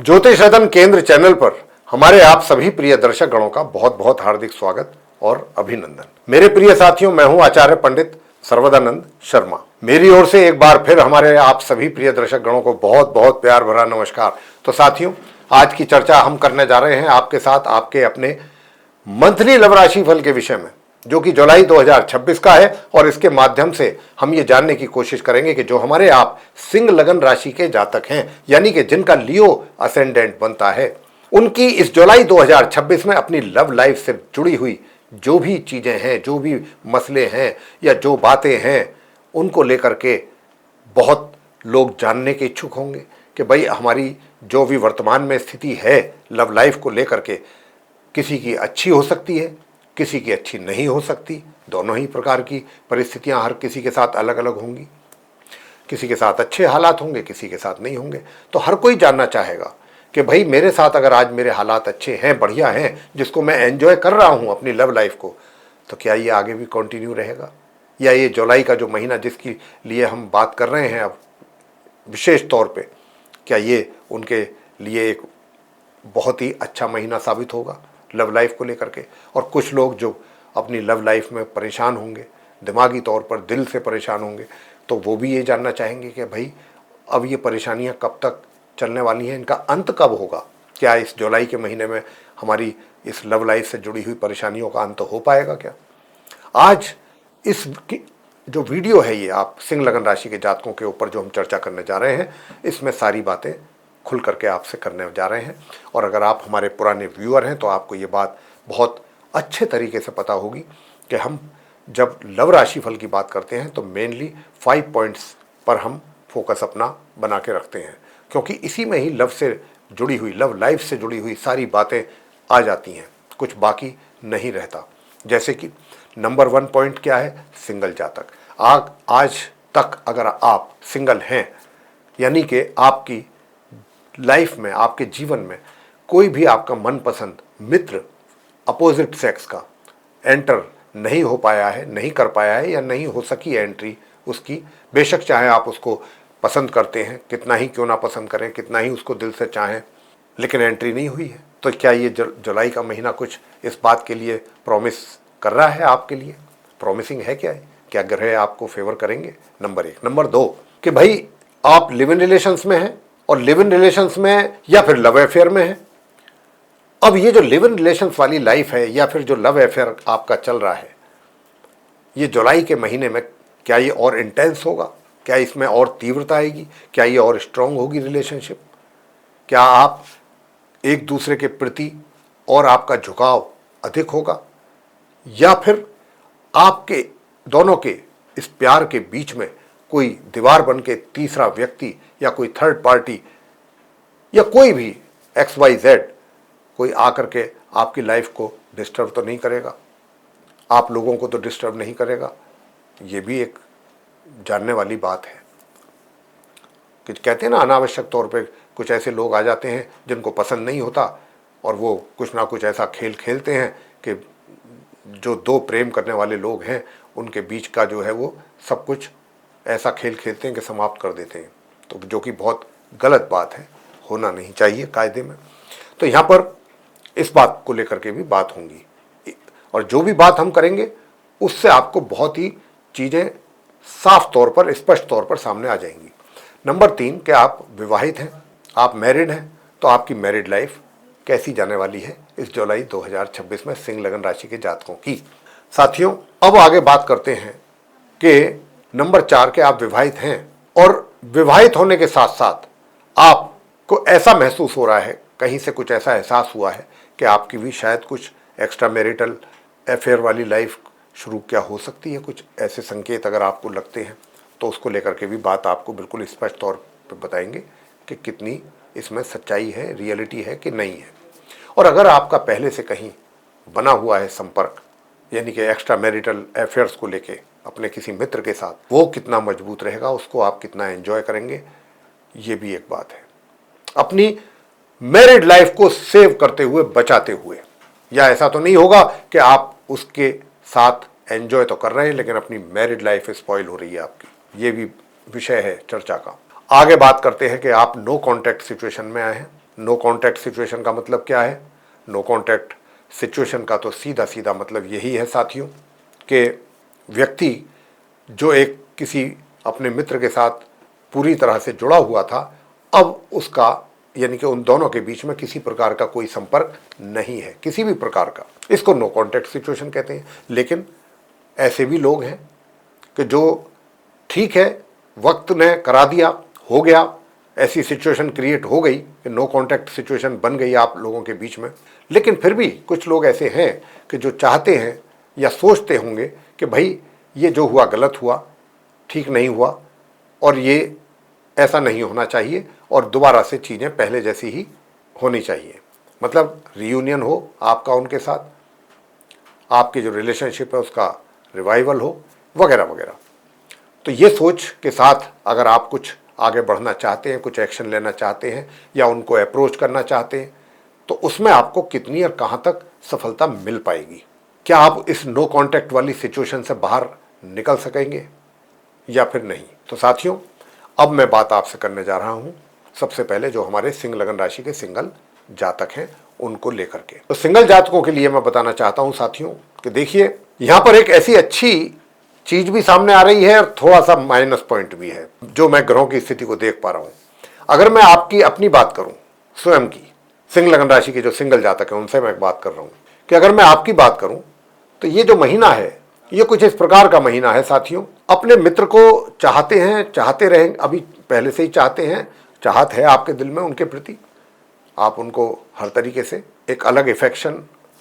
ज्योतिष रतन केंद्र चैनल पर हमारे आप सभी प्रिय दर्शक गणों का बहुत बहुत हार्दिक स्वागत और अभिनंदन। मेरे प्रिय साथियों, मैं हूं आचार्य पंडित सर्वदानंद शर्मा। मेरी ओर से एक बार फिर हमारे आप सभी प्रिय दर्शक गणों को बहुत बहुत प्यार भरा नमस्कार। तो साथियों, आज की चर्चा हम करने जा रहे हैं आपके साथ आपके अपने मंथली लव राशि फल के विषय में, जो कि जुलाई 2026 का है। और इसके माध्यम से हम ये जानने की कोशिश करेंगे कि जो हमारे आप सिंह लगन राशि के जातक हैं, यानी कि जिनका लियो असेंडेंट बनता है, उनकी इस जुलाई 2026 में अपनी लव लाइफ से जुड़ी हुई जो भी चीजें हैं, जो भी मसले हैं या जो बातें हैं, उनको लेकर के बहुत लोग जानने के इच्छुक होंगे कि भाई हमारी जो भी वर्तमान में स्थिति है लव लाइफ को लेकर के, किसी की अच्छी हो सकती है, किसी की अच्छी नहीं हो सकती। दोनों ही प्रकार की परिस्थितियां हर किसी के साथ अलग अलग होंगी। किसी के साथ अच्छे हालात होंगे, किसी के साथ नहीं होंगे। तो हर कोई जानना चाहेगा कि भाई मेरे साथ अगर आज मेरे हालात अच्छे हैं, बढ़िया हैं, जिसको मैं एंजॉय कर रहा हूं अपनी लव लाइफ को, तो क्या ये आगे भी कंटिन्यू रहेगा, या ये जुलाई का जो महीना जिसके लिए हम बात कर रहे हैं अब विशेष तौर पे, क्या ये उनके लिए एक बहुत ही अच्छा महीना साबित होगा लव लाइफ को लेकर के। और कुछ लोग जो अपनी लव लाइफ में परेशान होंगे, दिमागी तौर पर दिल से परेशान होंगे, तो वो भी ये जानना चाहेंगे कि भाई अब ये परेशानियां कब तक चलने वाली हैं, इनका अंत कब होगा। क्या इस जुलाई के महीने में हमारी इस लव लाइफ से जुड़ी हुई परेशानियों का अंत हो पाएगा क्या। आज इस जो वीडियो है, ये आप सिंह लगन राशि के जातकों के ऊपर जो हम चर्चा करने जा रहे हैं, इसमें सारी बातें खुल करके आपसे करने जा रहे हैं। और अगर आप हमारे पुराने व्यूअर हैं तो आपको ये बात बहुत अच्छे तरीके से पता होगी कि हम जब लव राशि फल की बात करते हैं तो मेनली 5 पॉइंट्स पर हम फोकस अपना बना के रखते हैं, क्योंकि इसी में ही लव से जुड़ी हुई, लव लाइफ से जुड़ी हुई सारी बातें आ जाती हैं, कुछ बाकी नहीं रहता। जैसे कि नंबर 1 पॉइंट क्या है, सिंगल जातक। आज तक अगर आप सिंगल हैं, यानी कि आपकी लाइफ में, आपके जीवन में कोई भी आपका मनपसंद मित्र अपोजिट सेक्स का एंटर नहीं हो पाया है, नहीं कर पाया है, या नहीं हो सकी एंट्री उसकी, बेशक चाहे आप उसको पसंद करते हैं, कितना ही क्यों ना पसंद करें, कितना ही उसको दिल से चाहें, लेकिन एंट्री नहीं हुई है, तो क्या ये जुलाई का महीना कुछ इस बात के लिए प्रॉमिस कर रहा है आपके लिए? प्रॉमिसिंग है क्या ग्रह आपको फेवर करेंगे? नंबर 1। नंबर 2 कि भाई आप लिव इन रिलेशंस में हैं, और लिव इन रिलेशंस में या फिर लव अफेयर में है। अब ये जो लिव इन रिलेशंस वाली लाइफ है या फिर जो लव अफेयर आपका चल रहा है, ये जुलाई के महीने में क्या ये और इंटेंस होगा? क्या इसमें और तीव्रता आएगी? क्या ये और स्ट्रांग होगी रिलेशनशिप? क्या आप एक दूसरे के प्रति और आपका झुकाव अधिक होगा, या फिर आपके दोनों के इस प्यार के बीच में कोई दीवार बन के तीसरा व्यक्ति या कोई थर्ड पार्टी या कोई भी XYZ कोई आकर के आपकी लाइफ को डिस्टर्ब तो नहीं करेगा, आप लोगों को तो डिस्टर्ब नहीं करेगा? ये भी एक जानने वाली बात है कि कहते हैं ना, अनावश्यक तौर पे कुछ ऐसे लोग आ जाते हैं जिनको पसंद नहीं होता, और वो कुछ ना कुछ ऐसा खेल खेलते हैं कि जो दो प्रेम करने वाले लोग हैं उनके बीच का जो है वो सब कुछ ऐसा खेल खेलते हैं कि समाप्त कर देते हैं, तो जो कि बहुत गलत बात है, होना नहीं चाहिए कायदे में। तो यहाँ पर इस बात को लेकर के भी बात होंगी, और जो भी बात हम करेंगे उससे आपको बहुत ही चीज़ें साफ तौर पर, स्पष्ट तौर पर सामने आ जाएंगी। नंबर 3 कि आप विवाहित हैं, आप मैरिड हैं, तो आपकी मैरिड लाइफ कैसी जाने वाली है इस जुलाई 2026 में सिंह लगन राशि के जातकों की। साथियों, अब आगे बात करते हैं कि नंबर 4 के आप विवाहित हैं, और विवाहित होने के साथ साथ आपको ऐसा महसूस हो रहा है, कहीं से कुछ ऐसा एहसास हुआ है कि आपकी भी शायद कुछ एक्स्ट्रा मैरिटल अफेयर वाली लाइफ शुरू क्या हो सकती है। कुछ ऐसे संकेत अगर आपको लगते हैं तो उसको लेकर के भी बात आपको बिल्कुल स्पष्ट तौर पर बताएंगे कि कितनी इसमें सच्चाई है, रियलिटी है कि नहीं है। और अगर आपका पहले से कहीं बना हुआ है संपर्क, यानी कि एक्स्ट्रा मैरिटल अफेयर्स को लेके अपने किसी मित्र के साथ, वो कितना मजबूत रहेगा, उसको आप कितना एंजॉय करेंगे, ये भी एक बात है। अपनी मैरिड लाइफ को सेव करते हुए, बचाते हुए, या ऐसा तो नहीं होगा कि आप उसके साथ एंजॉय तो कर रहे हैं लेकिन अपनी मैरिड लाइफ स्पॉइल हो रही है आपकी, ये भी विषय है चर्चा का। आगे बात करते हैं कि आप नो कॉन्टैक्ट सिचुएशन में आए हैं, नो कॉन्टैक्ट सिचुएशन का मतलब क्या है? नो कॉन्टैक्ट सिचुएशन का तो सीधा सीधा मतलब यही है साथियों कि व्यक्ति जो एक किसी अपने मित्र के साथ पूरी तरह से जुड़ा हुआ था, अब उसका यानी कि उन दोनों के बीच में किसी प्रकार का कोई संपर्क नहीं है, किसी भी प्रकार का। इसको नो कॉन्टैक्ट सिचुएशन कहते हैं। लेकिन ऐसे भी लोग हैं कि जो ठीक है, वक्त ने करा दिया, हो गया, ऐसी सिचुएशन क्रिएट हो गई कि नो कॉन्टैक्ट सिचुएशन बन गई आप लोगों के बीच में। लेकिन फिर भी कुछ लोग ऐसे हैं कि जो चाहते हैं या सोचते होंगे कि भाई ये जो हुआ गलत हुआ, ठीक नहीं हुआ, और ये ऐसा नहीं होना चाहिए और दोबारा से चीज़ें पहले जैसी ही होनी चाहिए। मतलब रियूनियन हो आपका उनके साथ, आपकी जो रिलेशनशिप है उसका रिवाइवल हो, वगैरह वगैरह। तो ये सोच के साथ अगर आप कुछ आगे बढ़ना चाहते हैं, कुछ एक्शन लेना चाहते हैं या उनको अप्रोच करना चाहते हैं, तो उसमें आपको कितनी और कहाँ तक सफलता मिल पाएगी? क्या आप इस नो कॉन्टैक्ट वाली सिचुएशन से बाहर निकल सकेंगे या फिर नहीं? तो साथियों, अब मैं बात आपसे करने जा रहा हूँ सबसे पहले जो हमारे सिंह लगन राशि के सिंगल जातक हैं उनको लेकर के। तो सिंगल जातकों के लिए मैं बताना चाहता हूँ साथियों कि देखिए, यहाँ पर एक ऐसी अच्छी चीज भी सामने आ रही है और थोड़ा सा माइनस पॉइंट भी है जो मैं ग्रहों की स्थिति को देख पा रहा हूँ। अगर मैं आपकी अपनी बात करूँ, स्वयं की, सिंह लगन राशि के जो सिंगल जातक हैं उनसे मैं बात कर रहा हूँ कि अगर मैं आपकी बात करूँ तो ये जो महीना है ये कुछ इस प्रकार का महीना है साथियों। अपने मित्र को चाहते हैं, चाहते रहेंगे, अभी पहले से ही चाहते हैं, चाहत है आपके दिल में उनके प्रति, आप उनको हर तरीके से एक अलग इफेक्शन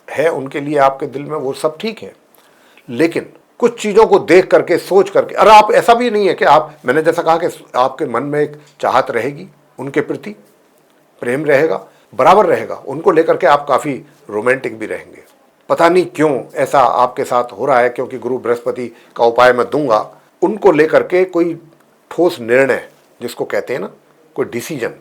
है उनके लिए आपके दिल में, वो सब ठीक है। लेकिन कुछ चीज़ों को देख करके, सोच करके, और आप ऐसा भी नहीं है कि आप, मैंने जैसा कहा कि आपके मन में एक चाहत रहेगी उनके प्रति, प्रेम रहेगा, बराबर रहेगा, उनको लेकर के आप काफ़ी रोमांटिक भी रहेंगे। पता नहीं क्यों ऐसा आपके साथ हो रहा है, क्योंकि गुरु बृहस्पति का उपाय मैं दूंगा, उनको लेकर के कोई ठोस निर्णय जिसको कहते हैं ना, कोई डिसीजन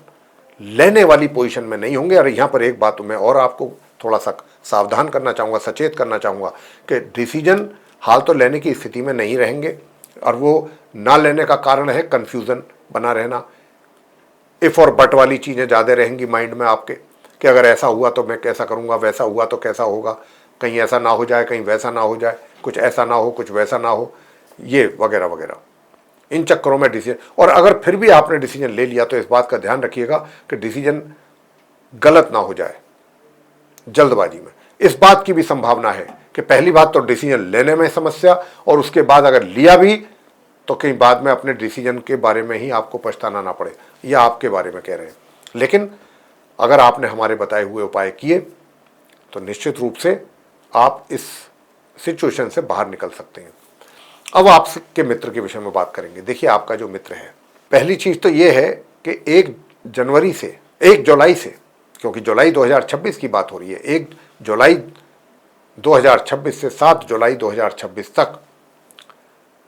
लेने वाली पोजीशन में नहीं होंगे। और यहाँ पर एक बात मैं और आपको थोड़ा सा सावधान करना चाहूँगा, सचेत करना चाहूँगा कि डिसीजन हाल तो लेने की स्थिति में नहीं रहेंगे, और वो ना लेने का कारण है कन्फ्यूज़न बना रहना, इफ़ और बट वाली चीज़ें ज़्यादा रहेंगी माइंड में आपके कि अगर ऐसा हुआ तो मैं कैसा करूँगा, वैसा हुआ तो कैसा होगा, कहीं ऐसा ना हो जाए, कहीं वैसा ना हो जाए, कुछ ऐसा ना हो, कुछ वैसा ना हो, ये वगैरह वगैरह, इन चक्करों में डिसीजन। और अगर फिर भी आपने डिसीजन ले लिया तो इस बात का ध्यान रखिएगा कि डिसीजन गलत ना हो जाए जल्दबाजी में। इस बात की भी संभावना है कि पहली बात तो डिसीजन लेने में समस्या, और उसके बाद अगर लिया भी तो कहीं बाद में अपने डिसीजन के बारे में ही आपको पछताना ना पड़े, या आपके बारे में कह रहे हैं। लेकिन अगर आपने हमारे बताए हुए उपाय किए तो निश्चित रूप से आप इस सिचुएशन से बाहर निकल सकते हैं। अब आपके मित्र के विषय में बात करेंगे। देखिए, आपका जो मित्र है, पहली चीज तो ये है कि 1 जुलाई से, क्योंकि जुलाई 2026 की बात हो रही है, 1 जुलाई 2026 से 7 जुलाई 2026 तक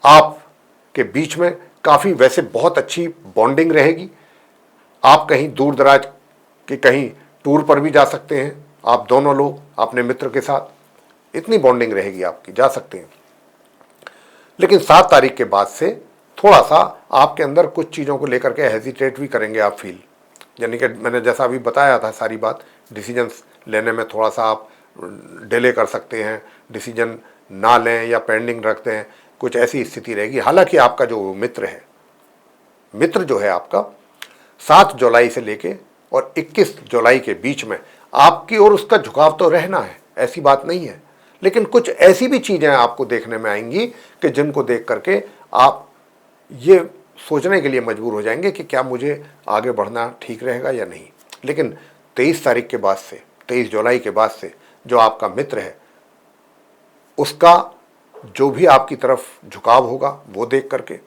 आपके बीच में काफ़ी वैसे बहुत अच्छी बॉन्डिंग रहेगी। आप कहीं दूर दराज के कहीं टूर पर भी जा सकते हैं, आप दोनों लोग अपने मित्र के साथ, इतनी बॉन्डिंग रहेगी आपकी, जा सकते हैं। लेकिन 7 तारीख के बाद से थोड़ा सा आपके अंदर कुछ चीज़ों को लेकर के हेजिटेट भी करेंगे आप फील, यानी कि मैंने जैसा अभी बताया था सारी बात, डिसीजंस लेने में थोड़ा सा आप डिले कर सकते हैं, डिसीजन ना लें या पेंडिंग रखते हैं, कुछ ऐसी स्थिति रहेगी। हालांकि आपका जो मित्र है, मित्र जो है आपका 7 जुलाई से लेके और 21 जुलाई के बीच में आपकी ओर उसका झुकाव तो रहना है, ऐसी बात नहीं है। लेकिन कुछ ऐसी भी चीज़ें आपको देखने में आएंगी कि जिनको देख करके आप ये सोचने के लिए मजबूर हो जाएंगे कि क्या मुझे आगे बढ़ना ठीक रहेगा या नहीं। लेकिन 23 तारीख के बाद से, 23 जुलाई के बाद से जो आपका मित्र है उसका जो भी आपकी तरफ झुकाव होगा वो देख करके,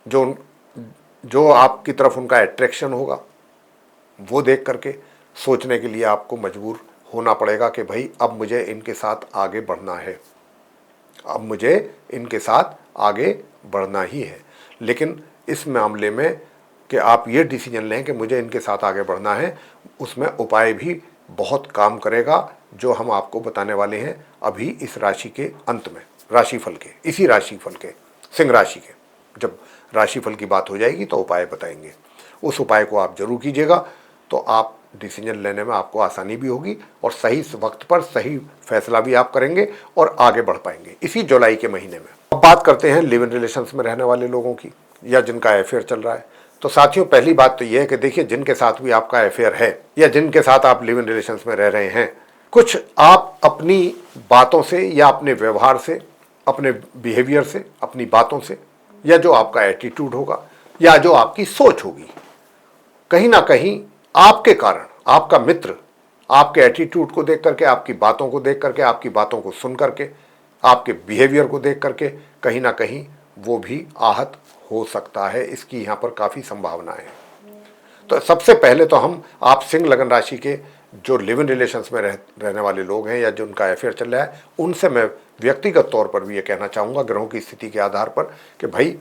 जो आपकी तरफ उनका अट्रैक्शन होगा वो देख करके सोचने के लिए आपको मजबूर होना पड़ेगा कि भाई अब मुझे इनके साथ आगे बढ़ना है, अब मुझे इनके साथ आगे बढ़ना ही है। लेकिन इस मामले में कि आप ये डिसीजन लें कि मुझे इनके साथ आगे बढ़ना है, उसमें उपाय भी बहुत काम करेगा जो हम आपको बताने वाले हैं अभी इस राशि के अंत में, राशिफल के, इसी राशिफल के, सिंह राशि के। जब राशिफल की बात हो जाएगी तो उपाय बताएंगे, उस उपाय को आप जरूर कीजिएगा, तो आप डिसीजन लेने में आपको आसानी भी होगी और सही वक्त पर सही फैसला भी आप करेंगे और आगे बढ़ पाएंगे इसी जुलाई के महीने में। अब बात करते हैं लिव इन रिलेशंस में रहने वाले लोगों की या जिनका अफेयर चल रहा है। तो साथियों, पहली बात तो यह है कि देखिए, जिनके साथ भी आपका अफेयर है या जिनके साथ आप लिव इन रिलेशंस में रह रहे हैं, कुछ आप अपनी बातों से या अपने व्यवहार से, अपने बिहेवियर से, अपनी बातों से, या जो आपका एटीट्यूड होगा या जो आपकी सोच होगी, कहीं ना कहीं आपके कारण आपका मित्र आपके एटीट्यूड को देख करके, आपकी बातों को देख करके, आपकी बातों को सुन करके, आपके बिहेवियर को देख करके कहीं ना कहीं वो भी आहत हो सकता है। इसकी यहाँ पर काफ़ी संभावनाएं हैं। तो सबसे पहले तो हम आप सिंह लगन राशि के जो लिव इन रिलेशंस में रहने वाले लोग हैं या जो उनका अफेयर चल रहा है, उनसे मैं व्यक्तिगत तौर पर भी ये कहना चाहूँगा ग्रहों की स्थिति के आधार पर कि भाई,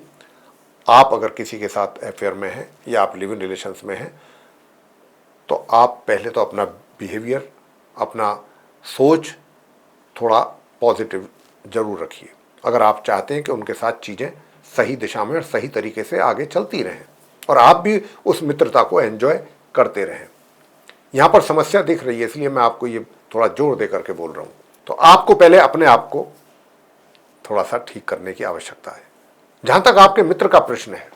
आप अगर किसी के साथ अफेयर में हैं या आप लिव इन रिलेशंस में हैं, तो आप पहले तो अपना बिहेवियर, अपना सोच थोड़ा पॉजिटिव जरूर रखिए, अगर आप चाहते हैं कि उनके साथ चीज़ें सही दिशा में और सही तरीके से आगे चलती रहें और आप भी उस मित्रता को एंजॉय करते रहें। यहाँ पर समस्या दिख रही है, इसलिए मैं आपको ये थोड़ा जोर दे करके बोल रहा हूँ। तो आपको पहले अपने आप को थोड़ा सा ठीक करने की आवश्यकता है। जहाँ तक आपके मित्र का प्रश्न है,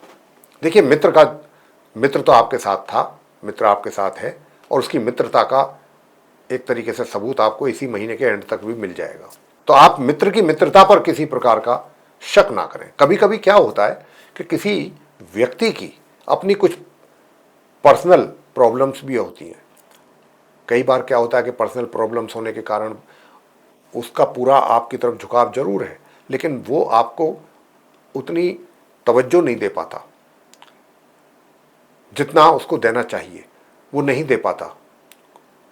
देखिए, मित्र तो आपके साथ था, मित्र आपके साथ है और उसकी मित्रता का एक तरीके से सबूत आपको इसी महीने के एंड तक भी मिल जाएगा। तो आप मित्र की मित्रता पर किसी प्रकार का शक ना करें। कभी कभी क्या होता है कि किसी व्यक्ति की अपनी कुछ पर्सनल प्रॉब्लम्स भी होती हैं। कई बार क्या होता है कि पर्सनल प्रॉब्लम्स होने के कारण उसका पूरा आपकी तरफ झुकाव जरूर है, लेकिन वो आपको उतनी तवज्जो नहीं दे पाता जितना उसको देना चाहिए, वो नहीं दे पाता।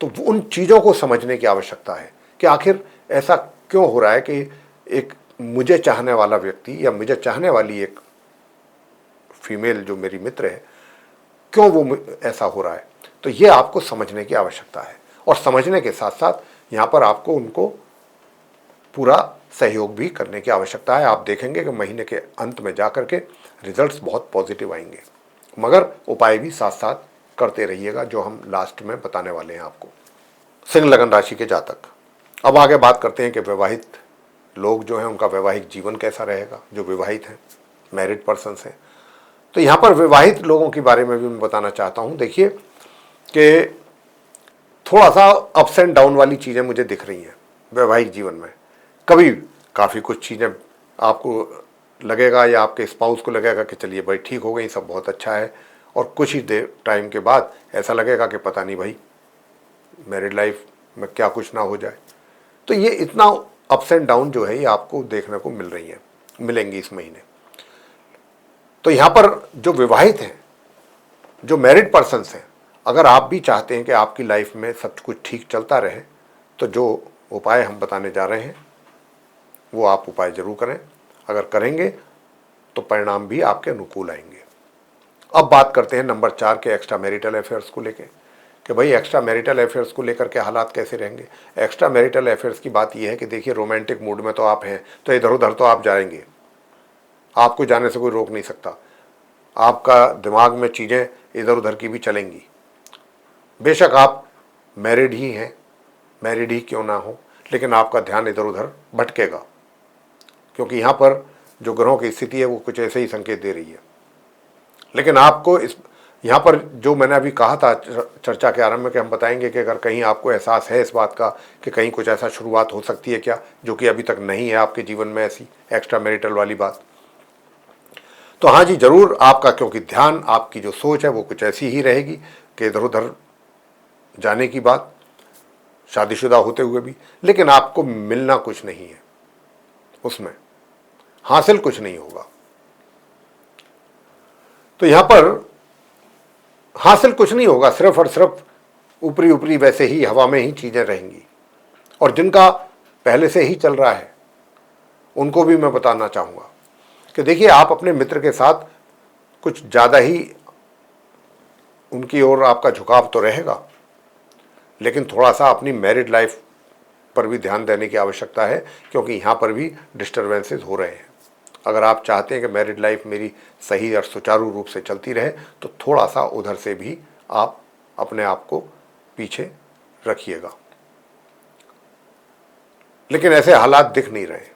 तो उन चीज़ों को समझने की आवश्यकता है कि आखिर ऐसा क्यों हो रहा है कि एक मुझे चाहने वाला व्यक्ति या मुझे चाहने वाली एक फीमेल जो मेरी मित्र है, क्यों वो ऐसा हो रहा है। तो ये आपको समझने की आवश्यकता है और समझने के साथ साथ यहाँ पर आपको उनको पूरा सहयोग भी करने की आवश्यकता है। आप देखेंगे कि महीने के अंत में जाकर के रिजल्ट्स बहुत पॉजिटिव आएंगे, मगर उपाय भी साथ साथ करते रहिएगा जो हम लास्ट में बताने वाले हैं आपको। सिंह लगन राशि के जातक, अब आगे बात करते हैं कि विवाहित लोग जो हैं उनका वैवाहिक जीवन कैसा रहेगा। जो विवाहित हैं, मैरिड पर्सन्स हैं, तो यहाँ पर विवाहित लोगों के बारे में भी मैं बताना चाहता हूँ। देखिए कि थोड़ा सा अप्स एंड डाउन वाली चीज़ें मुझे दिख रही हैं वैवाहिक जीवन में। कभी काफ़ी कुछ चीज़ें आपको लगेगा या आपके स्पाउस को लगेगा कि चलिए भाई ठीक हो गई, सब बहुत अच्छा है, और कुछ ही देर टाइम के बाद ऐसा लगेगा कि पता नहीं भाई मैरिड लाइफ में क्या कुछ ना हो जाए। तो ये इतना अप्स एंड डाउन जो है ये आपको देखने को मिलेंगी इस महीने। तो यहाँ पर जो विवाहित हैं, जो मैरिड पर्सन्स हैं, अगर आप भी चाहते हैं कि आपकी लाइफ में सब कुछ ठीक चलता रहे, तो जो उपाय हम बताने जा रहे हैं वो आप उपाय जरूर करें। अगर करेंगे तो परिणाम भी आपके अनुकूल आएंगे। अब बात करते हैं नंबर 4 के एक्स्ट्रा मैरिटल अफेयर्स को लेकर कि भाई एक्स्ट्रा मैरिटल अफेयर्स को लेकर के हालात कैसे रहेंगे। एक्स्ट्रा मैरिटल अफेयर्स की बात यह है कि देखिए, रोमांटिक मूड में तो आप हैं, तो इधर उधर तो आप जाएंगे, आपको जाने से कोई रोक नहीं सकता। आपका दिमाग में चीज़ें इधर उधर की भी चलेंगी। बेशक आप मैरिड ही हैं, मैरिड ही क्यों ना हो, लेकिन आपका ध्यान इधर उधर भटकेगा, क्योंकि यहाँ पर जो ग्रहों की स्थिति है वो कुछ ऐसे ही संकेत दे रही है। लेकिन आपको इस यहाँ पर जो मैंने अभी कहा था चर्चा के आरंभ में कि हम बताएंगे कि अगर कहीं आपको एहसास है इस बात का कि कहीं कुछ ऐसा शुरुआत हो सकती है क्या, जो कि अभी तक नहीं है आपके जीवन में, ऐसी एक्स्ट्रा मैरिटल वाली बात, तो हाँ जी ज़रूर आपका, क्योंकि ध्यान, आपकी जो सोच है वो कुछ ऐसी ही रहेगी कि इधर उधर जाने की बात, शादीशुदा होते हुए भी, लेकिन आपको मिलना कुछ नहीं है, उसमें हासिल कुछ नहीं होगा। तो यहां पर हासिल कुछ नहीं होगा, सिर्फ और सिर्फ ऊपरी ऊपरी वैसे ही हवा में ही चीजें रहेंगी। और जिनका पहले से ही चल रहा है उनको भी मैं बताना चाहूंगा कि देखिए, आप अपने मित्र के साथ कुछ ज़्यादा ही उनकी ओर आपका झुकाव तो रहेगा, लेकिन थोड़ा सा अपनी मैरिड लाइफ पर भी ध्यान देने की आवश्यकता है, क्योंकि यहाँ पर भी डिस्टर्बेंसेस हो रहे हैं। अगर आप चाहते हैं कि मैरिड लाइफ मेरी सही और सुचारू रूप से चलती रहे, तो थोड़ा सा उधर से भी आप अपने आप को पीछे रखिएगा। लेकिन ऐसे हालात दिख नहीं रहे,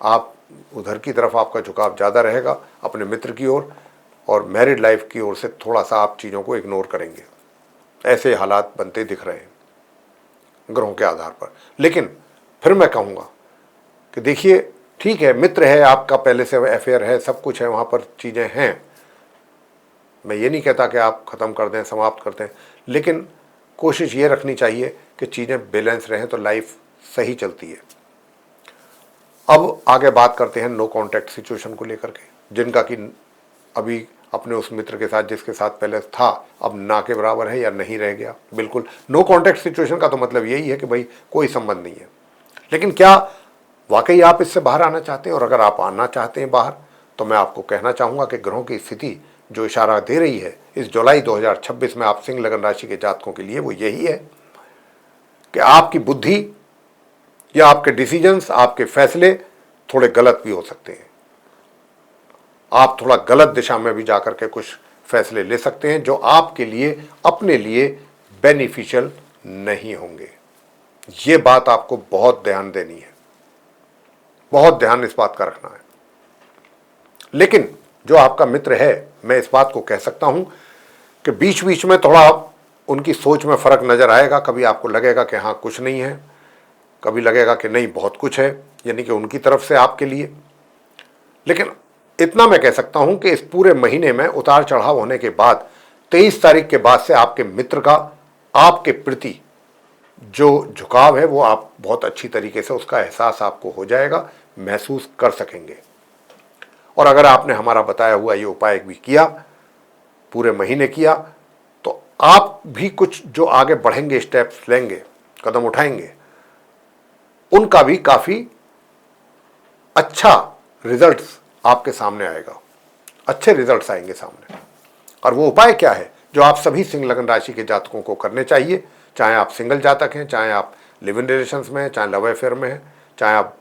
आप उधर की तरफ आपका झुकाव ज़्यादा रहेगा अपने मित्र की ओर, और मैरिड लाइफ की ओर से थोड़ा सा आप चीज़ों को इग्नोर करेंगे। ऐसे हालात बनते दिख रहे हैं ग्रहों के आधार पर। लेकिन फिर मैं कहूँगा कि देखिए, ठीक है, मित्र है आपका, पहले से अफेयर है, सब कुछ है, वहाँ पर चीज़ें हैं, मैं ये नहीं कहता कि आप ख़त्म कर दें, समाप्त कर दें, लेकिन कोशिश ये रखनी चाहिए कि चीज़ें बैलेंस रहें तो लाइफ सही चलती है। अब आगे बात करते हैं नो कॉन्टैक्ट सिचुएशन को लेकर के, जिनका कि अभी अपने उस मित्र के साथ जिसके साथ पहले था अब ना के बराबर है या नहीं रह गया। बिल्कुल नो कॉन्टैक्ट सिचुएशन का तो मतलब यही है कि भाई कोई संबंध नहीं है। लेकिन क्या वाकई आप इससे बाहर आना चाहते हैं? और अगर आप आना चाहते हैं बाहर, तो मैं आपको कहना चाहूँगा कि ग्रहों की स्थिति जो इशारा दे रही है इस जुलाई 2026 में आप सिंह लगन राशि के जातकों के लिए, वो यही है कि आपकी बुद्धि या आपके डिसीजंस, आपके फैसले थोड़े गलत भी हो सकते हैं। आप थोड़ा गलत दिशा में भी जाकर के कुछ फैसले ले सकते हैं जो आपके लिए, अपने लिए बेनिफिशियल नहीं होंगे। ये बात आपको बहुत ध्यान देनी है, बहुत ध्यान इस बात का रखना है। लेकिन जो आपका मित्र है, मैं इस बात को कह सकता हूं कि बीच बीच में थोड़ा उनकी सोच में फर्क नजर आएगा। कभी आपको लगेगा कि हाँ कुछ नहीं है, कभी लगेगा कि नहीं बहुत कुछ है, यानी कि उनकी तरफ से आपके लिए। लेकिन इतना मैं कह सकता हूं कि इस पूरे महीने में उतार चढ़ाव होने के बाद 23 तारीख के बाद से आपके मित्र का आपके प्रति जो झुकाव है वो आप बहुत अच्छी तरीके से उसका एहसास आपको हो जाएगा, महसूस कर सकेंगे। और अगर आपने हमारा बताया हुआ ये उपाय भी किया, पूरे महीने किया, तो आप भी कुछ जो आगे बढ़ेंगे, स्टेप्स लेंगे, कदम उठाएंगे, उनका भी काफी अच्छा रिजल्ट्स आपके सामने आएगा, अच्छे रिजल्ट्स आएंगे सामने। और वो उपाय क्या है जो आप सभी सिंह लगन राशि के जातकों को करने चाहिए, चाहे आप सिंगल जातक हैं, चाहे आप लिव इन रिलेशंस में हैं, चाहे लव अफेयर में हैं, चाहे आप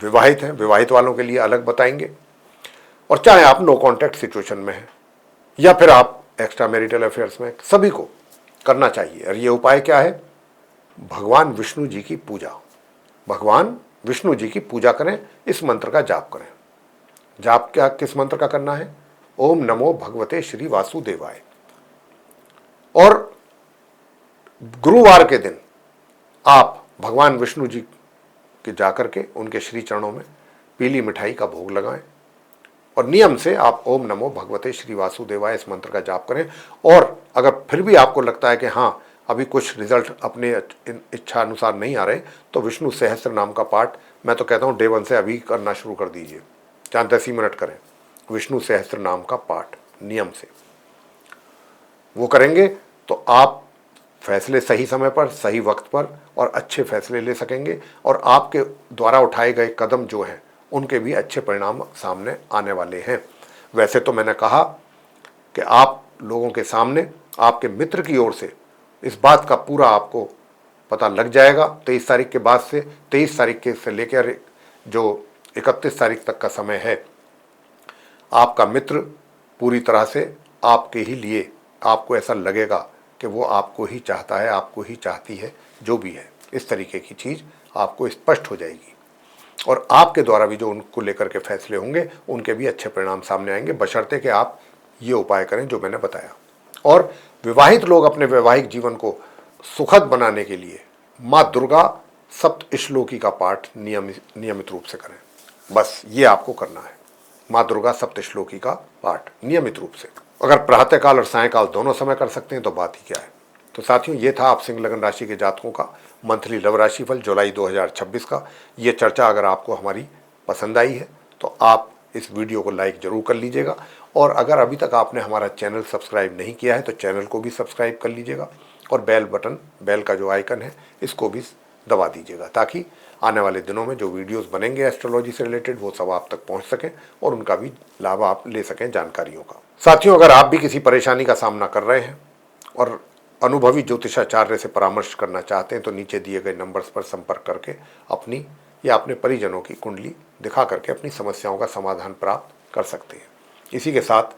विवाहित हैं, विवाहित वालों के लिए अलग बताएंगे, और चाहे आप नो कॉन्टैक्ट सिचुएशन में हैं या फिर आप एक्स्ट्रा मैरिटल अफेयर्स में, सभी को करना चाहिए। और ये उपाय क्या है? भगवान विष्णु जी की पूजा, भगवान विष्णु जी की पूजा करें, इस मंत्र का जाप करें। जाप क्या, किस मंत्र का करना है? ओम नमो भगवते श्री वासुदेवाय। और गुरुवार के दिन आप भगवान विष्णु जी के जाकर के उनके श्री चरणों में पीली मिठाई का भोग लगाएं और नियम से आप ओम नमो भगवते श्री वासुदेवाय इस मंत्र का जाप करें। और अगर फिर भी आपको लगता है कि हाँ अभी कुछ रिजल्ट अपने इच्छा अनुसार नहीं आ रहे, तो विष्णु सहस्त्र नाम का पाठ, मैं तो कहता हूँ डे 1 से अभी करना शुरू कर दीजिए, चाहे 10 ही मिनट करें। विष्णु सहस्त्र नाम का पाठ नियम से वो करेंगे तो आप फैसले सही समय पर, सही वक्त पर और अच्छे फैसले ले सकेंगे, और आपके द्वारा उठाए गए कदम जो हैं उनके भी अच्छे परिणाम सामने आने वाले हैं। वैसे तो मैंने कहा कि आप लोगों के सामने आपके मित्र की ओर से इस बात का पूरा आपको पता लग जाएगा 23 तारीख के बाद से। 23 तारीख के से लेकर जो 31 तारीख तक का समय है, आपका मित्र पूरी तरह से आपके ही लिए, आपको ऐसा लगेगा कि वो आपको ही चाहता है, आपको ही चाहती है, जो भी है, इस तरीके की चीज़ आपको स्पष्ट हो जाएगी। और आपके द्वारा भी जो उनको लेकर के फैसले होंगे उनके भी अच्छे परिणाम सामने आएंगे, बशर्ते कि आप ये उपाय करें जो मैंने बताया। और विवाहित लोग अपने वैवाहिक जीवन को सुखद बनाने के लिए माँ दुर्गा सप्तश्लोकी का पाठ नियमित रूप से करें। बस ये आपको करना है, माँ दुर्गा सप्तश्लोकी का पाठ नियमित रूप से। अगर प्रातःकाल और सायंकाल दोनों समय कर सकते हैं तो बात ही क्या है। तो साथियों, ये था आप सिंह लगन राशि के जातकों का मंथली लव राशिफल जुलाई 2026 का। ये चर्चा अगर आपको हमारी पसंद आई है तो आप इस वीडियो को लाइक जरूर कर लीजिएगा, और अगर अभी तक आपने हमारा चैनल सब्सक्राइब नहीं किया है तो चैनल को भी सब्सक्राइब कर लीजिएगा, और बेल का जो आइकन है इसको भी दबा दीजिएगा, ताकि आने वाले दिनों में जो वीडियोस बनेंगे एस्ट्रोलॉजी से रिलेटेड वो सब आप तक पहुंच सकें और उनका भी लाभ आप ले सकें, जानकारियों का। साथियों, अगर आप भी किसी परेशानी का सामना कर रहे हैं और अनुभवी ज्योतिषाचार्य से परामर्श करना चाहते हैं तो नीचे दिए गए नंबर्स पर संपर्क करके अपनी या अपने परिजनों की कुंडली दिखा करके अपनी समस्याओं का समाधान प्राप्त कर सकते हैं। इसी के साथ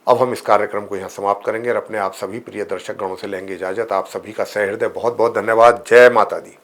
अब हम इस कार्यक्रम को यहाँ समाप्त करेंगे और अपने आप सभी प्रिय दर्शक गणों से लेंगे इजाजत। आप सभी का सहृदय बहुत बहुत धन्यवाद। जय माता दी।